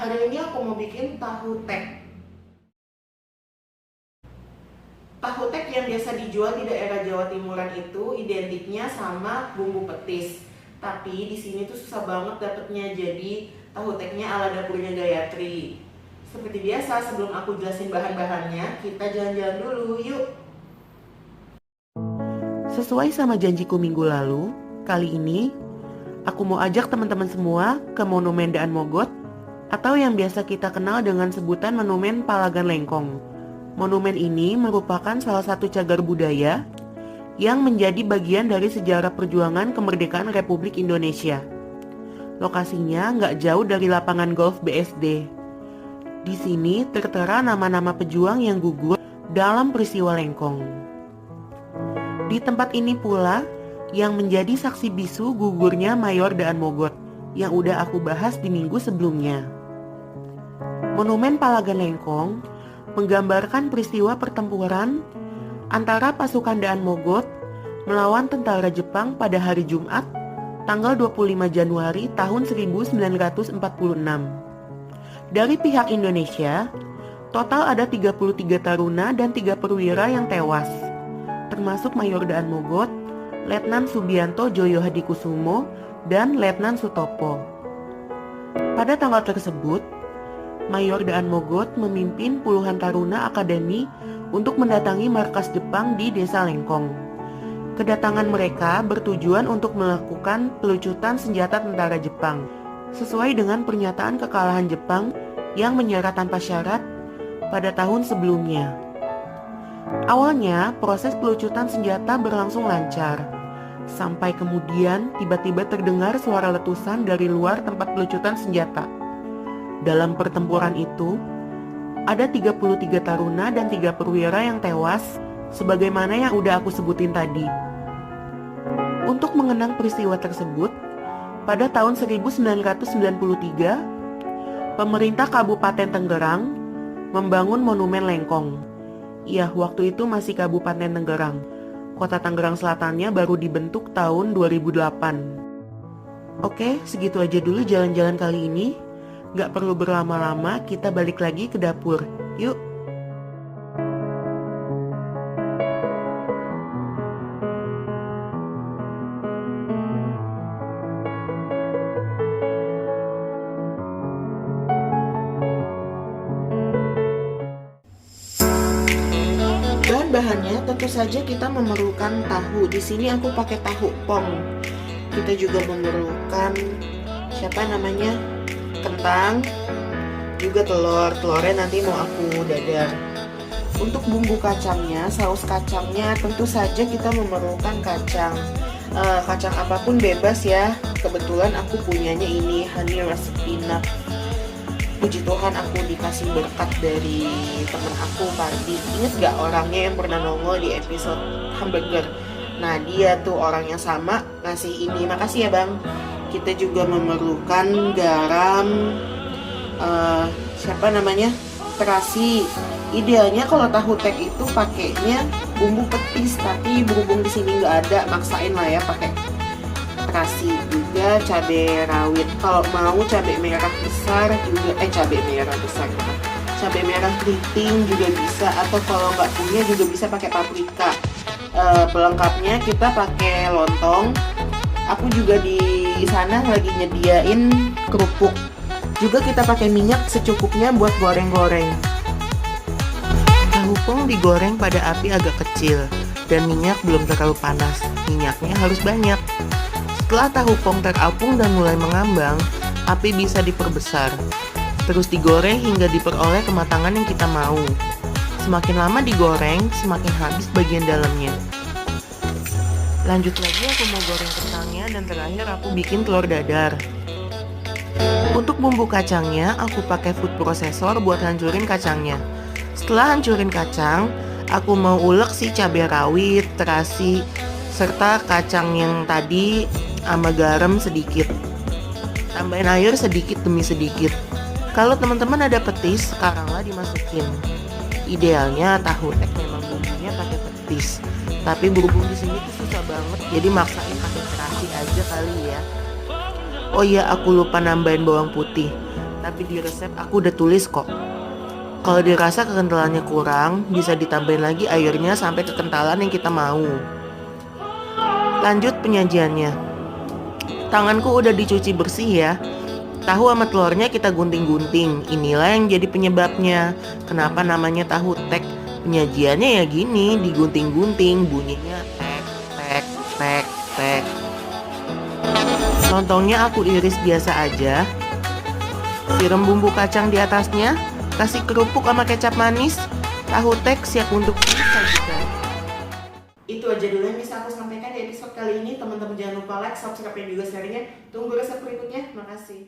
Hari ini aku mau bikin tahu tek. Tahu tek yang biasa dijual di daerah Jawa Timuran itu identiknya sama bumbu petis. Tapi di sini tuh susah banget dapetnya, jadi tahu teknya ala dapurnya Gayatri. Seperti biasa, sebelum aku jelasin bahan-bahannya, kita jalan-jalan dulu, yuk. Sesuai sama janjiku minggu lalu, kali ini aku mau ajak teman-teman semua ke Monumen Daan Mogot atau yang biasa kita kenal dengan sebutan Monumen Palagan Lengkong. Monumen ini merupakan salah satu cagar budaya yang menjadi bagian dari sejarah perjuangan kemerdekaan Republik Indonesia. Lokasinya nggak jauh dari lapangan golf BSD. Di sini tertera nama-nama pejuang yang gugur dalam peristiwa Lengkong. Di tempat ini pula yang menjadi saksi bisu gugurnya Mayor Daan Mogot yang udah aku bahas di minggu sebelumnya. Monumen Palagan Lengkong menggambarkan peristiwa pertempuran antara pasukan Daan Mogot melawan tentara Jepang pada hari Jumat, tanggal 25 Januari tahun 1946. Dari pihak Indonesia, total ada 33 taruna dan 3 perwira yang tewas, termasuk Mayor Daan Mogot, Letnan Subianto Joyo Hadikusumo, dan Letnan Sutopo. Pada tanggal tersebut, Mayor Daan Mogot memimpin puluhan taruna akademi untuk mendatangi markas Jepang di Desa Lengkong. Kedatangan mereka bertujuan untuk melakukan pelucutan senjata tentara Jepang, sesuai dengan pernyataan kekalahan Jepang yang menyerah tanpa syarat pada tahun sebelumnya. Awalnya, proses pelucutan senjata berlangsung lancar, sampai kemudian tiba-tiba terdengar suara letusan dari luar tempat pelucutan senjata. Dalam pertempuran itu, ada 33 taruna dan 3 perwira yang tewas, sebagaimana yang udah aku sebutin tadi. Untuk mengenang peristiwa tersebut, pada tahun 1993, pemerintah Kabupaten Tenggerang membangun Monumen Lengkong. Iya, waktu itu masih Kabupaten Tenggerang. Kota Tangerang Selatannya baru dibentuk tahun 2008. Oke, segitu aja dulu jalan-jalan kali ini. Gak perlu berlama-lama, kita balik lagi ke dapur. Yuk! Bahan-bahannya tentu saja kita memerlukan tahu. Di sini aku pakai tahu pong. Kita juga memerlukan kentang, juga telurnya nanti mau aku dadar. Untuk bumbu kacangnya, saus kacangnya tentu saja kita memerlukan kacang. Kacang apapun bebas ya. Kebetulan aku punyanya ini honey roasted peanut. Puji Tuhan aku dikasih berkat dari temen aku Pardi. Ingat gak orangnya yang pernah nongol di episode hamburger? Nah dia tuh orang yang sama ngasih ini. Makasih ya bang. Kita juga memerlukan garam, terasi. Idealnya kalau tahu tek itu pakainya bumbu petis, tapi berhubung di sini nggak ada, maksain lah ya pakai terasi. Juga cabai rawit. Kalau mau cabai merah besar juga, cabai merah keriting juga bisa, atau kalau nggak punya juga bisa pakai paprika. Pelengkapnya kita pakai lontong. Aku juga di sana lagi nyediain kerupuk. Juga kita pakai minyak secukupnya buat goreng-goreng. Tahu pong digoreng pada api agak kecil dan minyak belum terlalu panas. Minyaknya harus banyak. Setelah tahu pong terapung dan mulai mengambang, api bisa diperbesar. Terus digoreng hingga diperoleh kematangan yang kita mau. Semakin lama digoreng, semakin habis bagian dalamnya. Lanjut lagi aku mau goreng kentangnya dan terakhir aku bikin telur dadar. Untuk bumbu kacangnya aku pakai food processor buat hancurin kacangnya. Setelah hancurin kacang, aku mau ulek si cabai rawit, terasi, serta kacang yang tadi sama garam sedikit. Tambahin air sedikit demi sedikit. Kalau teman-teman ada petis, sekaranglah dimasukin. Idealnya tahu tek memang bumbunya pakai petis. Tapi berhubung di sini tuh susah banget, jadi maksain pakai terasi aja kali ya. Oh iya, aku lupa nambahin bawang putih. tapi di resep aku udah tulis kok. Kalau dirasa kekentalannya kurang, bisa ditambahin lagi airnya sampai kekentalan yang kita mau. Lanjut penyajiannya. Tanganku udah dicuci bersih ya. Tahu sama telurnya kita gunting-gunting. Inilah yang jadi penyebabnya. Kenapa namanya tahu tek? Penyajiannya ya gini, digunting-gunting, bunyinya tek tek tek tek. Lontongnya aku iris biasa aja. Siram bumbu kacang di atasnya, kasih kerupuk sama kecap manis. Tahu tek siap untuk disajikan. Itu aja dulu yang bisa aku sampaikan di episode kali ini. Teman-teman jangan lupa like, subscribe, dan juga share-nya. Tunggu resep berikutnya. Makasih.